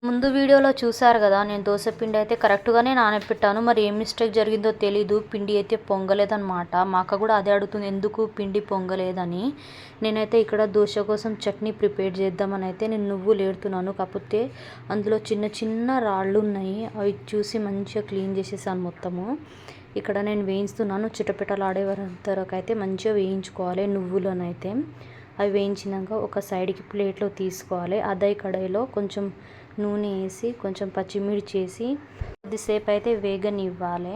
ముందు వీడియోలో చూసారు కదా, నేను దోశ పిండి అయితే కరెక్ట్గానే నానబెట్టాను. మరి ఏం మిస్టేక్ జరిగిందో తెలీదు, పిండి అయితే పొంగలేదన్నమాట. మా అక్క కూడా అదే అడుగుతుంది, ఎందుకు పిండి పొంగలేదని. నేనైతే ఇక్కడ దోశ కోసం చట్నీ ప్రిపేర్ చేద్దామని అయితే నేను నువ్వులు ఏరుతున్నాను. కాకపోతే అందులో చిన్న చిన్న రాళ్ళు ఉన్నాయి, అవి చూసి మంచిగా క్లీన్ చేసేసాను మొత్తము. ఇక్కడ నేను వేయిస్తున్నాను, చిటపిటలాడే వరకు అయితే మంచిగా వేయించుకోవాలి నువ్వులనైతే. అవి వేయించినాక ఒక సైడ్కి ప్లేట్లో తీసుకోవాలి. అదే కడాయిలో కొంచెం నూనె వేసి కొంచెం పచ్చిమిర్చి వేసి కొద్దిసేపు అయితే వేగనివ్వాలి,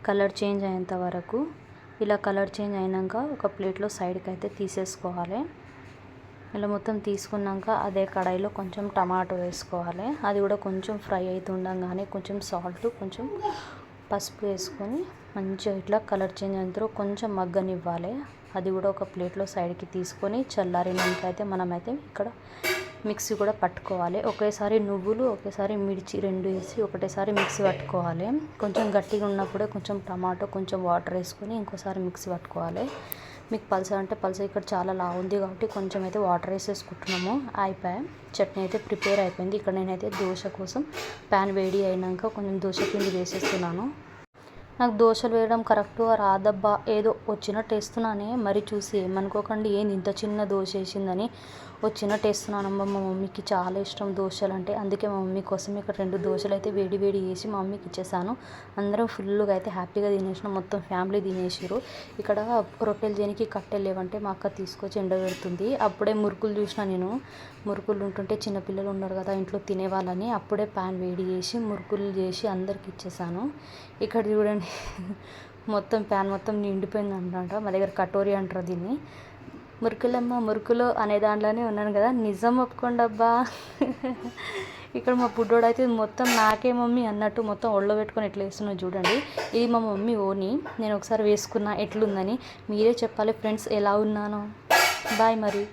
కలర్ చేంజ్ అయ్యేంత వరకు. ఇలా కలర్ చేంజ్ అయినాక ఒక ప్లేట్లో సైడ్కి అయితే తీసేసుకోవాలి. ఇలా మొత్తం తీసుకున్నాక అదే కడాయిలో కొంచెం టమాటో వేసుకోవాలి. అది కూడా కొంచెం ఫ్రై అవుతుండగానే కొంచెం సాల్ట్, కొంచెం పసుపు వేసుకొని మంచిగా ఇట్లా కలర్ చేంజ్ అయిన తర్వాత కొంచెం మగ్గనివ్వాలి. అది కూడా ఒక ప్లేట్లో సైడ్కి తీసుకొని చల్లారినాక అయితే మనమైతే ఇక్కడ మిక్సీ కూడా పట్టుకోవాలి. ఒకేసారి నువ్వులు ఒకేసారి మిర్చి రెండు వేసి ఒకటేసారి మిక్సీ పట్టుకోవాలి. కొంచెం గట్టిగా ఉన్నప్పుడే కొంచెం టమాటో కొంచెం వాటర్ వేసుకొని ఇంకోసారి మిక్సీ పట్టుకోవాలి. మీకు పల్స అంటే పల్స, ఇక్కడ చాలా లావు ఉంది కాబట్టి కొంచెం అయితే వాటర్ వేసేసుకుంటున్నాము. అయిపోయి చట్నీ అయితే ప్రిపేర్ అయిపోయింది. ఇక్కడ నేనైతే దోశ కోసం ప్యాన్ వేడి అయినాక కొంచెం దోశ పిండి వేసేస్తున్నాను. నాకు దోశలు వేయడం కరెక్ట్గా రాదబ్బా, ఏదో వచ్చినట్టు వేస్తున్నానే. మరి చూసి ఏమనుకోకండి, ఏంది ఇంత చిన్న దోశ వేసిందని. వచ్చినట్టు వేస్తున్నానమ్మా. మా మమ్మీకి చాలా ఇష్టం దోశలు అంటే, అందుకే మా మమ్మీ కోసం ఇక్కడ 2 దోశలు అయితే వేడి వేడి వేసి మా మమ్మీకి ఇచ్చేసాను. అందరం ఫుల్గా అయితే హ్యాపీగా తినేసినాం, మొత్తం ఫ్యామిలీ తినేసారు. ఇక్కడ రొట్టెలు చేయడానికి కట్టెలు లేవంటే మా అక్క తీసుకొచ్చి ఎండబెడుతుంది. అప్పుడే మురుకులు చూసిన నేను, మురుకులు ఉంటుంటే చిన్నపిల్లలు ఉన్నారు కదా ఇంట్లో తినేవాళ్ళని, అప్పుడే ప్యాన్ వేడి చేసి మురుకులు చేసి అందరికి ఇచ్చేసాను. ఇక్కడ చూడండి మొత్తం ప్యాన్ మొత్తం నిండిపోయింది అంట. మా దగ్గర కటోరీ అంటారు దీన్ని. మురుకులమ్మ మురుకులు అనే దాంట్లోనే ఉన్నాను కదా, నిజం ఒప్పుకోండి అబ్బా. ఇక్కడ మా బుడ్డోడు అయితే మొత్తం నాకే మమ్మీ అన్నట్టు మొత్తం ఒళ్ళో పెట్టుకొని ఎట్లా వేస్తున్నావు చూడండి. ఇది మా మమ్మీ ఓని, నేను ఒకసారి వేసుకున్నా ఎట్లుందని. మీరే చెప్పాలి ఫ్రెండ్స్ ఎలా ఉన్నానో. బాయ్ మరి.